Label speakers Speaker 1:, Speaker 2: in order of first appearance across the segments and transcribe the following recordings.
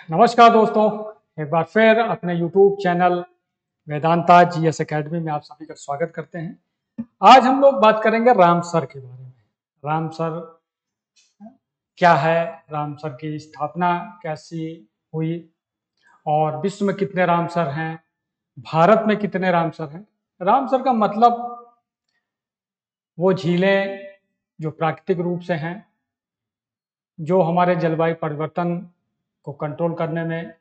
Speaker 1: नमस्कार दोस्तों, एक बार फिर अपने YouTube channel Vedanta GS academy में आप सभी का स्वागत करते हैं। आज हम लोग बात करेंगे रामसर के बारे में। रामसर क्या है, रामसर की स्थापना कैसी हुई और विश्व में कितने रामसर हैं, भारत में कितने रामसर हैं। रामसर का मतलब वो झीलें जो प्राकृतिक रूप से हैं, जो हमारे जलवायु परिवर्तन को कंट्रोल करने में,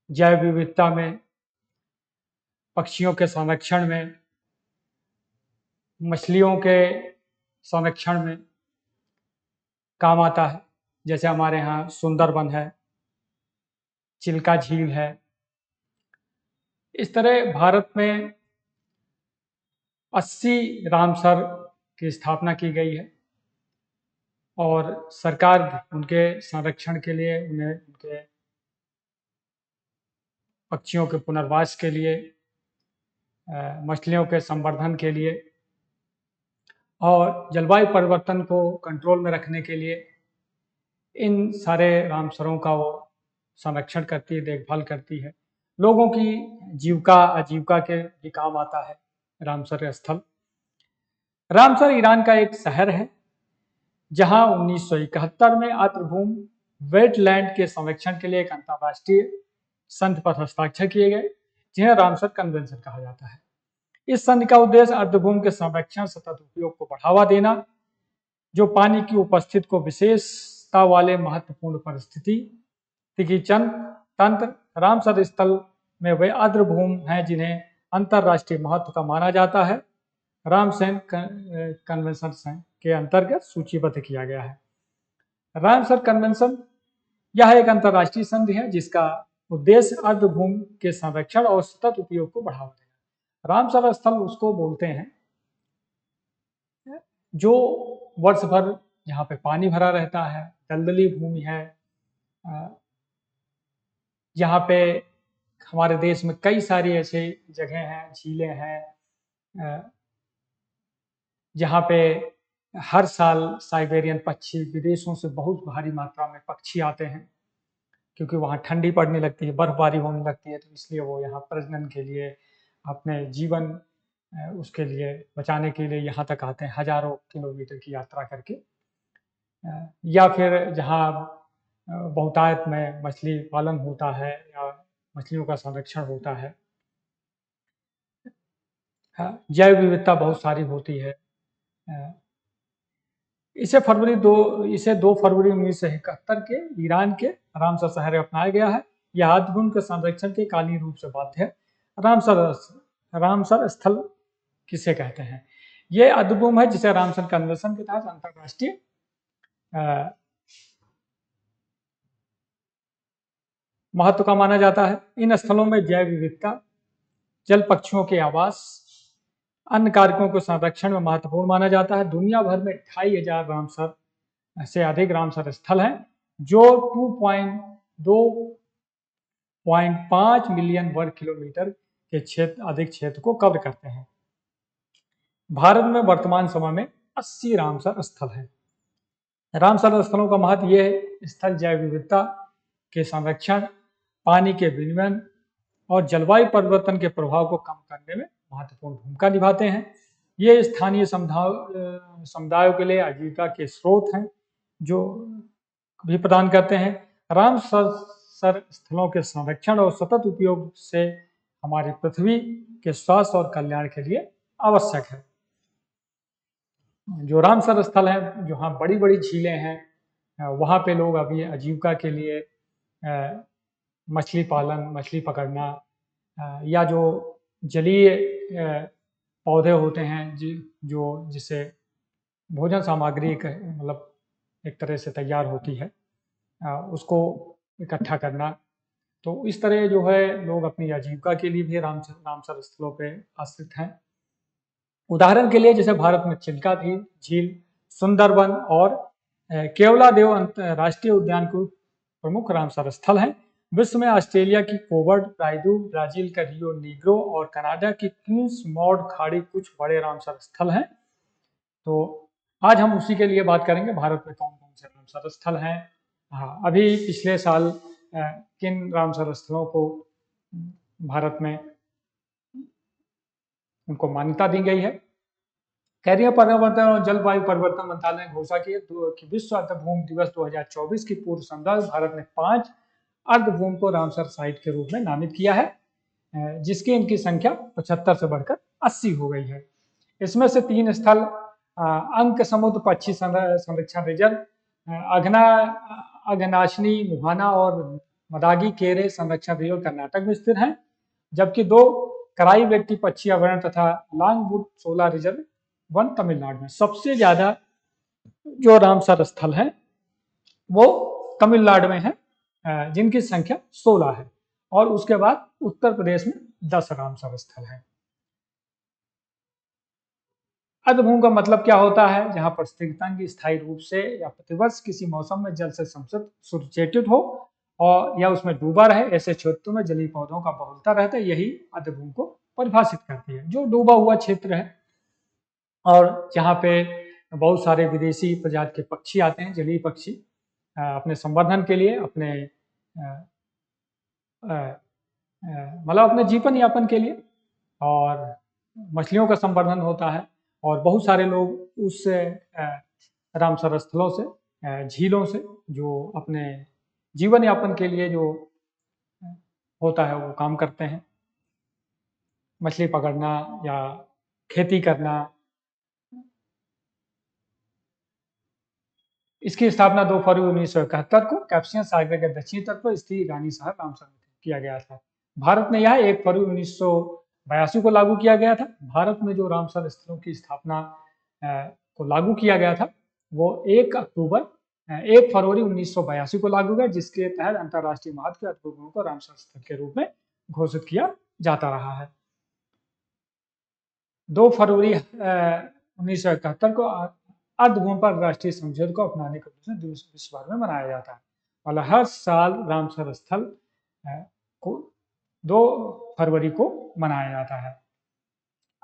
Speaker 1: जैव विविधता में, पक्षियों के संरक्षण में, मछलियों के संरक्षण में काम आता है। जैसे हमारे यहाँ सुंदरबन है, चिल्का झील है। इस तरह भारत में 80 रामसर की स्थापना की गई है और सरकार उनके संरक्षण के लिए, उन्हें उनके पक्षियों के पुनर्वास के लिए, मछलियों के संवर्धन के लिए और जलवायु परिवर्तन को कंट्रोल में रखने के लिए इन सारे रामसरों का वो संरक्षण करती है, देखभाल करती है। लोगों की जीविका आजीविका के भी काम आता है रामसर स्थल। रामसर ईरान का एक शहर है जहां 1971 में आर्द्रभूमि वेटलैंड के संरक्षण के लिए एक अंतर्राष्ट्रीय संधि पर हस्ताक्षर किए गए, जिन्हें रामसर कन्वेंशन कहा जाता है। इस संधि का उद्देश्य आर्द्रभूमि के संरक्षण, सतत उपयोग को बढ़ावा देना, जो पानी की उपस्थिति को विशेषता वाले महत्वपूर्ण परिस्थिति तंत्र रामसर स्थल में वे आर्द्रभूमि हैं जिन्हें अंतर्राष्ट्रीय महत्व का माना जाता है। रामसर कन्वेंशन के अंतर्गत सूचीबद्ध किया गया है। रामसर कन्वेंशन यह एक अंतर्राष्ट्रीय संधि है जिसका उद्देश्य आर्द्रभूमि के संरक्षण और सतत उपयोग को बढ़ावा देना। रामसर स्थल उसको बोलते हैं जो वर्ष भर यहाँ पे पानी भरा रहता है, दलदली भूमि है। यहाँ पे हमारे देश में कई सारी ऐसी जगह हैं, झीलें हैं, जहाँ पे हर साल साइबेरियन पक्षी, विदेशों से बहुत भारी मात्रा में पक्षी आते हैं, क्योंकि वहाँ ठंडी पड़ने लगती है, बर्फबारी होने लगती है, तो इसलिए वो यहाँ प्रजनन के लिए, अपने जीवन उसके लिए बचाने के लिए यहाँ तक आते हैं, हजारों किलोमीटर की यात्रा करके। या फिर जहाँ बहुतायत में मछली पालन होता है या मछलियों का संरक्षण होता है, जैव विविधता बहुत सारी होती है। इसे 2 फरवरी 1971 के ईरान के रामसर शहर में अपनाया गया है। यह आर्द्रभूमि के संरक्षण के कालीन रूप से बाध्य है। रामसर स्थल किसे कहते हैं? ये आर्द्रभूमि है जिसे रामसर कन्वेंशन के तहत अंतर्राष्ट्रीय महत्व का माना जाता है। इन स्थलों में जैव विविधता, जल पक्षियों के आवास, अन्य कारकों के संरक्षण में महत्वपूर्ण माना जाता है। दुनिया भर में 25,000 रामसर से अधिक रामसर स्थल हैं, जो 2.5 मिलियन वर्ग किलोमीटर के अधिक क्षेत्र को कवर करते हैं। भारत में वर्तमान समय में 80 रामसर स्थल हैं। रामसर स्थलों का महत्व यह है, स्थल जैव विविधता के संरक्षण, पानी के विनियमन और जलवायु परिवर्तन के प्रभाव को कम करने में महत्वपूर्ण भूमिका निभाते हैं। ये स्थानीय समुदायों के लिए आजीविका के स्रोत हैं, जो भी प्रदान करते हैं। रामसर स्थलों के संरक्षण और सतत उपयोग से हमारी पृथ्वी के स्वास्थ्य और कल्याण के लिए आवश्यक है। जो रामसर स्थल है, जहाँ बड़ी बड़ी झीलें हैं, वहाँ पे लोग अभी आजीविका के लिए मछली पालन, मछली पकड़ना, या जो जलीय पौधे होते हैं जिससे भोजन सामग्री मतलब एक तरह से तैयार होती है, उसको इकट्ठा करना। तो इस तरह जो है लोग अपनी आजीविका के लिए भी रामसर स्थलों पे आश्रित हैं। उदाहरण के लिए जैसे भारत में चिल्का झील, सुंदरबन और केवलादेव राष्ट्रीय उद्यान को प्रमुख रामसर स्थल हैं। विश्व में ऑस्ट्रेलिया की कोवर्ड प्राइडू, ब्राजील का रियो नीग्रो और कनाडा की क्वींस मॉड खाड़ी कुछ बड़े रामसर स्थल हैं। तो आज हम उसी के लिए बात करेंगे, भारत में कौन कौन से रामसर स्थल हैं। हाँ, अभी पिछले साल किन रामसर स्थलों को भारत में उनको मान्यता दी गई है। कैरियर पर्यावरण और जलवायु परिवर्तन मंत्रालय ने घोषणा की है कि विश्व अर्धभूमि दिवस 2024 की पूर्व संध्या में भारत ने 5 अर्धभूमि को रामसर साइट के रूप में नामित किया है, जिसकी इनकी संख्या 75 से बढ़कर 80 हो गई है। इसमें से 3 स्थल अंक समुद्र पक्षी संरक्षण रिजर्व, अघनाशिनी मुहाना और मदागी केरे संरक्षण रिजर्व कर्नाटक में स्थित है, जबकि 2 कराई व्यक्ति पक्षी अभयारण्य तथा लांगबुड सोला रिजर्व वन तमिलनाडु में। सबसे ज्यादा जो रामसर स्थल है वो तमिलनाडु में है, जिनकी संख्या 16 है, और उसके बाद उत्तर प्रदेश में 10 रामसर स्थल है। अर्धभूमि का मतलब क्या होता है? जहां पर स्थिरतंग स्थायी रूप से या प्रतिवर्ष किसी मौसम में जल से सुसज्जित हो और या उसमें डूबा रहे, ऐसे क्षेत्रों में जलीय पौधों का बहुलता रहता है, यही अर्धभूमि को परिभाषित करती है। जो डूबा हुआ क्षेत्र है और जहाँ पे बहुत सारे विदेशी प्रजाति के पक्षी आते हैं, जलीय पक्षी, अपने संवर्धन के लिए, अपने मतलब अपने जीवन यापन के लिए, और मछलियों का संवर्धन होता है, और बहुत सारे लोग उस रामसर स्थलों से, झीलों से, जो अपने जीवन यापन के लिए जो होता है वो काम करते हैं, मछली पकड़ना या खेती करना। इसकी स्थापना 2 फरवरी 1971 को कैप्सियन सागर के दक्षिणी तट पर स्थित रानी शहर रामसर में किया गया था। भारत में यह 1 फरवरी 1982 को लागू किया गया था। भारत में जो रामसर स्थलों की स्थापना को लागू किया गया था वो 1 फरवरी 1982 को लागू हुआ, जिसके तहत अंतर्राष्ट्रीय महत्व के अर्धभूमि को रामसर स्थल के रूप में घोषित किया जाता रहा है। 2 फरवरी 1971 को अर्धभूमि पर राष्ट्रीय समझौते को अपनाने के उद्देश्य से विश्व भर में मनाया जाता है। मतलब हर साल रामसर स्थल को 2 फरवरी को मनाया जाता है।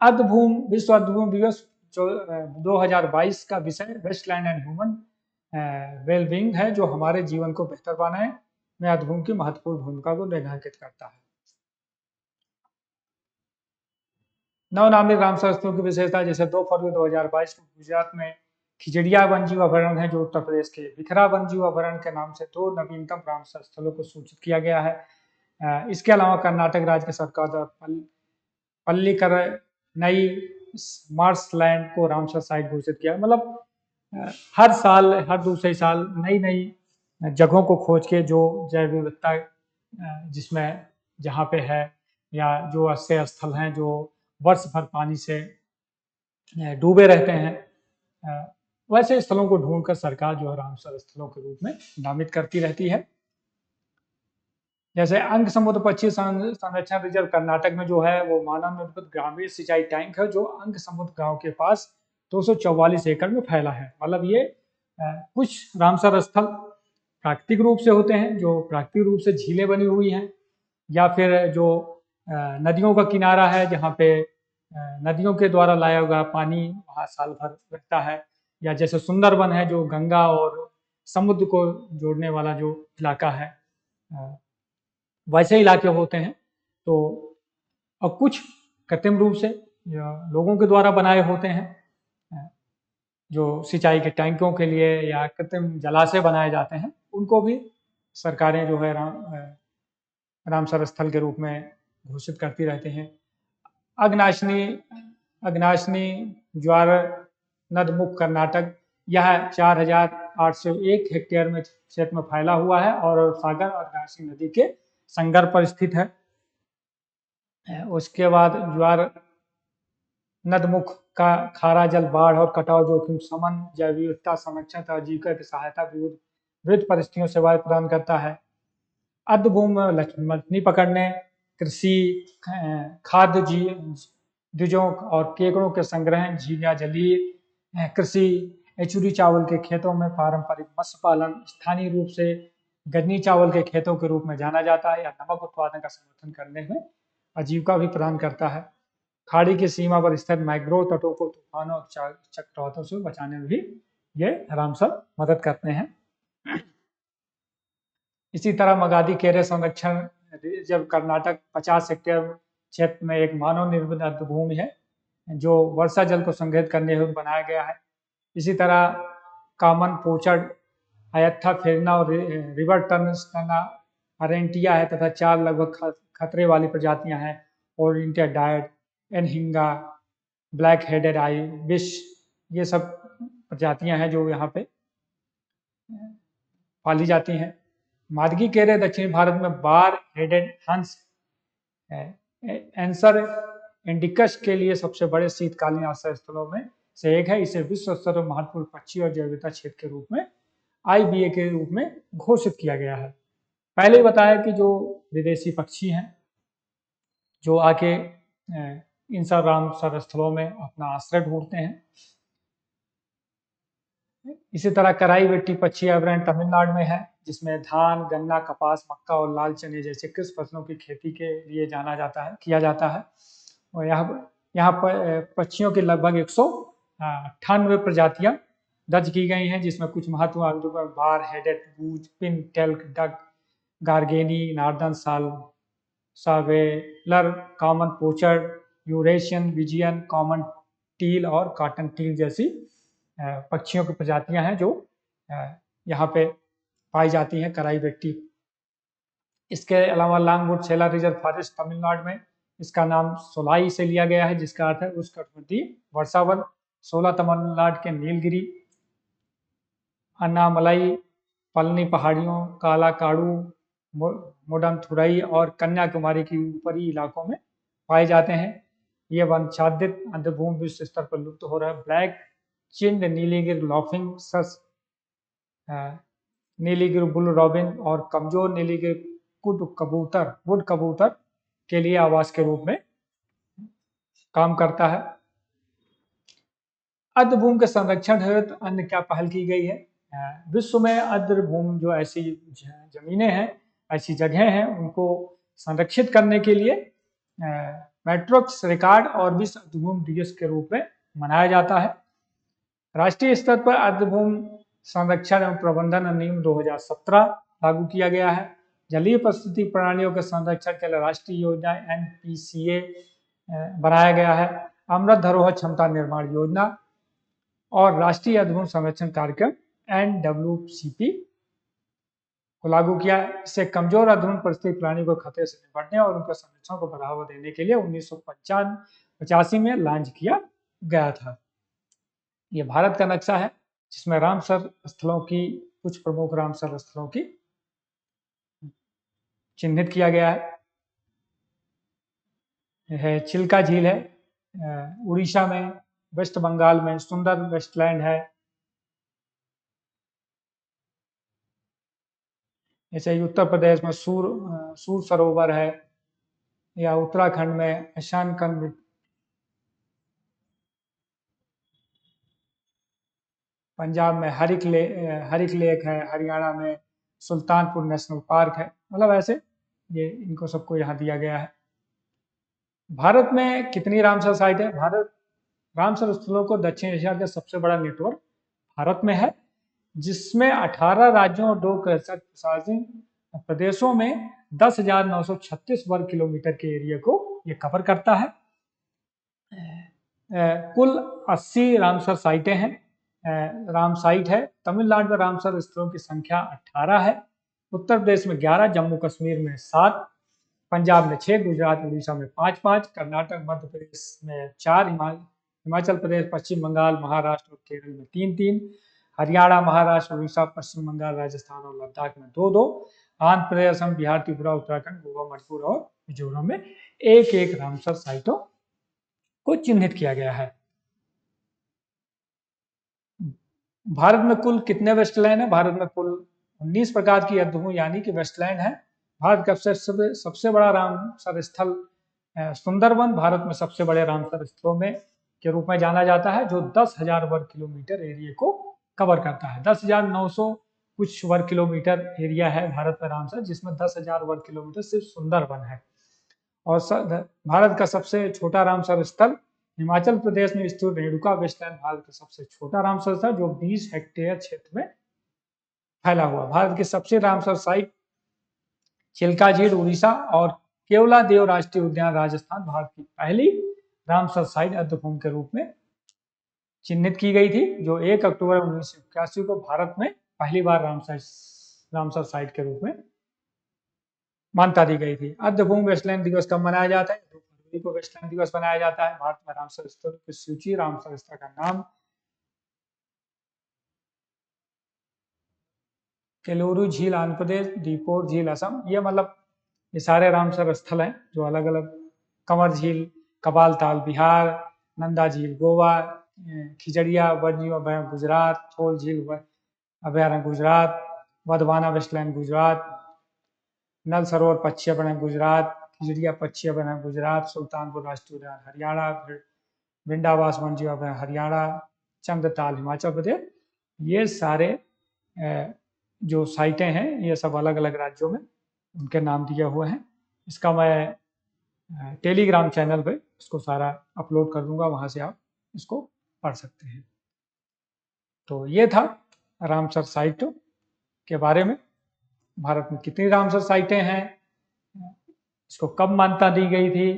Speaker 1: विश्व अर्धभूमि दिवस 2022 का विषय वेस्टलैंड एंड ह्यूमन वेलबींग है, जो हमारे जीवन को बेहतर बनाने में अर्धभूमि की महत्वपूर्ण भूमिका को रेखांकित करता है। नवनामित रामसर स्थलों की विशेषता, जैसे 2 फरवरी 2022 को गुजरात में खिजड़िया वन्यजीव अभयारण्य है, जो उत्तर प्रदेश के बिखरा वन्यजीव अभयारण्य के नाम से 2 नवीनतम रामसर स्थलों को सूचित किया गया है। इसके अलावा कर्नाटक राज्य की सरकार द्वारा पल्लीकर नई मार्शलैंड को रामसर साइट घोषित किया। मतलब हर साल, हर दूसरे साल नई नई जगहों को खोज के जो जैव विविधता जिसमें जहाँ पे है, या जो ऐसे स्थल हैं जो वर्ष भर पानी से डूबे रहते हैं, वैसे स्थलों को ढूंढकर सरकार जो है रामसर स्थलों के रूप में नामित करती रहती है। जैसे अंक समुद्र पक्षी संरक्षण रिजर्व कर्नाटक में जो है वो मानव निर्मित ग्रामीण सिंचाई टैंक है, जो अंक समुद्र गांव के पास 244 एकड़ में फैला है। मतलब ये कुछ रामसर स्थल प्राकृतिक रूप से होते हैं, जो प्राकृतिक रूप से झीलें बनी हुई हैं, या फिर जो नदियों का किनारा है जहाँ पे नदियों के द्वारा लाया हुआ पानी वहाँ साल भर रहता है, या जैसे सुंदरवन है जो गंगा और समुद्र को जोड़ने वाला जो इलाका है, वैसे इलाके होते हैं। तो अब कुछ कृत्रिम रूप से या लोगों के द्वारा बनाए होते हैं, जो सिंचाई के टैंकों के लिए या कृत्रिम जलाशय बनाए जाते हैं, उनको भी सरकारें जो है रामसर स्थल के रूप में घोषित करती रहते हैं। अग्नाशनी ज्वार नदमुख कर्नाटक, यह 4801 हेक्टेयर में क्षेत्र में फैला हुआ है और सागर और अग्नाशनी नदी के संगम पर स्थित है। उसके बाद ज्वार नदमुख का खारा जल, बाढ़ और कटाव जोखिम शमन, जैव विविधता संरक्षण तथा आजीविका की सहायता विविध परिस्थितियों सेवाएं प्रदान करता है। अर्धभूमि में मछली पकड़ने, कृषि, खाद्य बीजों और केकड़ों के संग्रह, झील या जलीय कृषि, एचुरी चावल के खेतों में पारंपरिक मत्स्य पालन, स्थानीय रूप से गन्नी चावल के खेतों के रूप में जाना जाता है, या नमक उत्पादन का समर्थन करने में आजीविका भी प्रदान करता है। खाड़ी की सीमा पर स्थित मैंग्रोव तटों को तूफानों और चक्रवातों से बचाने में भी ये रामसर मदद करते हैं। इसी तरह मगादी केरे संरक्षण रिजर्व कर्नाटक 50 हेक्टेयर क्षेत्र में एक मानव निर्मित अर्धभूमि है जो वर्षा जल को संग्रहित करने हेतु बनाया गया है। इसी तरह कामन पोचड़, अयत्था फेरना और रिवर टर्नस्टना अरेंटिया है तथा 4 लगभग खतरे वाली प्रजातियां हैं, ओरिएंटेड डायट, anhinga, black headed ibis, ये सब प्रजातियां हैं जो यहाँ पे पाली जाती हैं। मादगी केरे दक्षिणी भारत में बार हेडेड हंस एंसर इंडिकस के लिए सबसे बड़े शीतकालीन आश्रय स्थलों में से एक है। इसे विश्व स्तर पर महत्वपूर्ण पक्षी और जैव विविधता क्षेत्र के रूप में IBA के रूप में घोषित किया गया है। पहले ही बताया कि जो विदेशी पक्षी हैं जो आके इन सब रामसर स्थलों में अपना आश्रय ढूंढते हैं। इसी तरह कराई वेट्टी पक्षी अभयारण्य तमिलनाडु में है, जिसमें धान, गन्ना, कपास, मक्का और लाल चने जैसे कृषि फसलों की खेती के लिए किया जाता है। और यहाँ पर पक्षियों की लगभग 198 प्रजातियां दर्ज की गई हैं, जिसमें कुछ महत्वपूर्ण bar headed goose, pintail duck, garganey, northern shoveler, common pochard, Eurasian wigeon, common teal और कॉटन टील जैसी पक्षियों की प्रजातियां हैं जो यहाँ पे पाई जाती हैं कराई वेट्टी। इसके अलावा लॉन्गवुड सेला रिजर्व फॉरेस्ट तमिलनाडु में, इसका नाम सोलाई से लिया गया है जिसका अर्थ है उष्णकटिबंधीय वर्षावन। 16 तमिलनाडु के नीलगिरी, अन्नामलाई, पलनी पहाड़ियों, कालाकाड़ू, मोडमथुरई और कन्याकुमारी के ऊपरी इलाकों में पाए जाते हैं। ये वंशाच्छादित अर्धभूमि विश्व स्तर पर लुप्त हो रहा है। ब्लैक चिंड नीलीगिर लॉफिंग सस, नीलीगिर बुल रॉबिन और कमजोर नीलीगिर वुड कबूतर के लिए आवास के रूप में काम करता है। अर्धभूमि के संरक्षण हेतु अन्य क्या पहल की गई है? विश्व में अर्धभूमि जो ऐसी जमीनें हैं, ऐसी जगहें हैं, उनको संरक्षित करने के लिए मैट्रिक्स रिकॉर्ड और विश्व अर्धभूमि दिवस के रूप में मनाया जाता है। राष्ट्रीय स्तर पर अर्धभूमि संरक्षण एवं प्रबंधन अधिनियम 2017 लागू किया गया है। जलीय परिस्थिति प्रणालियों के संरक्षण के लिए राष्ट्रीय योजना NPCA बनाया गया है। अमृत धरोहर क्षमता निर्माण योजना और राष्ट्रीय अर्धभूमि संरक्षण कार्यक्रम NWCP को लागू किया। इससे कमजोर अर्धभूमि परिस्थिति प्रणाली को खतरे से निपटने और उनके संरक्षण को बढ़ावा देने के लिए 1985 में लॉन्च किया गया था। ये भारत का नक्शा है जिसमें रामसर स्थलों की, कुछ प्रमुख रामसर स्थलों की चिन्हित किया गया है। चिल्का झील है उड़ीसा में, वेस्ट बंगाल में सुंदर वेस्टलैंड है, जैसे उत्तर प्रदेश में सूर सरोवर है, या उत्तराखंड में ईशानकंड, पंजाब में हरिक लेक है, हरियाणा में सुल्तानपुर नेशनल पार्क है। मतलब ऐसे ये इनको सबको यहाँ दिया गया है। भारत में कितनी रामसर साइट है? भारत रामसर स्थलों को दक्षिण एशिया का सबसे बड़ा नेटवर्क भारत में है, जिसमें 18 राज्यों और 2 प्रशासनिक प्रदेशों में 10,936 वर्ग किलोमीटर के एरिया को ये कवर करता है। कुल 80 रामसर साइटें हैं, राम साइट है। तमिलनाडु में रामसर स्थलों की संख्या 18 है, उत्तर प्रदेश में 11, जम्मू कश्मीर में 7, पंजाब में 6, गुजरात उड़ीसा में 5-5, कर्नाटक मध्य प्रदेश में 4, हिमाचल प्रदेश, पश्चिम बंगाल, महाराष्ट्र और केरल में 3-3, हरियाणा, महाराष्ट्र, उड़ीसा, पश्चिम बंगाल, राजस्थान और लद्दाख में 2-2, आंध्र प्रदेश, असम, बिहार, त्रिपुरा, उत्तराखंड, गोवा, मणिपुर और मिजोरम में 1-1 रामसर साइटों को चिन्हित किया गया है। भारत में कुल कितने वेस्टलैंड है? भारत में कुल 19 प्रकार की अर्धभूमि यानी कि वेस्टलैंड है। भारत का सबसे बड़ा रामसर स्थल सुंदरवन भारत में सबसे बड़े रामसर स्थलों में के रूप में जाना जाता है, जो 10,000 वर्ग किलोमीटर एरिया को कवर करता है। 10,900 कुछ वर्ग किलोमीटर एरिया है भारत में रामसर, जिसमें 10,000 वर्ग किलोमीटर सिर्फ सुंदरवन है। और भारत का सबसे छोटा रामसर स्थल हिमाचल प्रदेश में स्थित रेणुका वेस्टलैंड भारत का सबसे छोटा रामसर था, जो 20 हेक्टेयर क्षेत्र में फैला हुआ। भारत की सबसे रामसर साइट चिल्का झील उड़ीसा और केवलादेव राष्ट्रीय उद्यान राजस्थान भारत की पहली रामसर साइट अर्धभूमि के रूप में चिन्हित की गई थी, जो 1 अक्टूबर 1981 को भारत में पहली बार रामसर साइट के रूप में मान्यता दी गई थी। अर्धभूमि वेस्टलैंड दिवस कब मनाया जाता है? 2 फरवरी को वेस्टलैंड दिवस मनाया जाता है। भारत में रामसर स्थलों की सूची, रामसर स्थल का नाम, केलूरू झील आंध्र प्रदेश, दीपोर झील असम। ये मतलब ये सारे रामसर स्थल हैं जो अलग अलग, कंवर झील कपाल ताल बिहार, नंदा झील गोवा, खिजड़िया वन्यजीव अभयारण्य गुजरात, छोल झील अभयारण्य गुजरात, वधवाना वेस्टलैंड गुजरात, नल सरोवर पक्षी अभयारण्य गुजरात, खिजड़िया पक्षी अभयारण्य गुजरात, सुल्तानपुर राष्ट्रीय उद्यान हरियाणा, वृंदावास वन्यजीव अभयारण्य हरियाणा, चंद्रताल हिमाचल प्रदेश। ये सारे जो साइटें हैं ये सब अलग अलग राज्यों में उनके नाम दिए हुए हैं। इसका मैं टेलीग्राम चैनल पे इसको सारा अपलोड कर दूंगा, वहाँ से आप इसको पढ़ सकते हैं। तो ये था रामसर साइटों के बारे में। भारत में कितनी रामसर साइटें हैं, इसको कब मान्यता दी गई थी,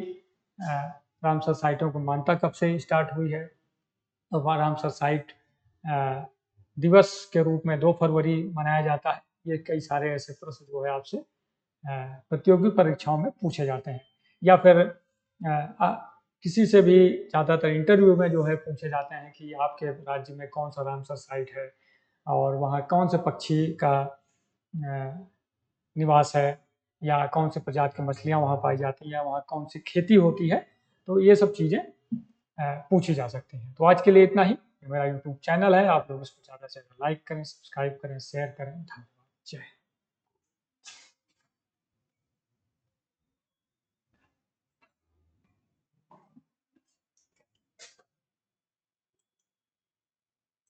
Speaker 1: रामसर साइटों को मान्यता कब से स्टार्ट हुई है, तो वह रामसर साइट दिवस के रूप में 2 फरवरी मनाया जाता है। ये कई सारे ऐसे प्रश्न जो है आपसे प्रतियोगी परीक्षाओं में पूछे जाते हैं, या फिर किसी से भी ज़्यादातर इंटरव्यू में जो है पूछे जाते हैं कि आपके राज्य में कौन सा रामसर साइट है और वहाँ कौन से पक्षी का निवास है, या कौन से प्रजाति की मछलियाँ वहाँ पाई जाती हैं, या वहाँ कौन सी खेती होती है। तो ये सब चीज़ें पूछी जा सकती हैं। तो आज के लिए इतना ही। मेरा यूट्यूब चैनल है, आप लोग इसको ज़्यादा से ज़्यादा लाइक करें, सब्सक्राइब करें, शेयर करें। धन्यवाद। जय हिंद।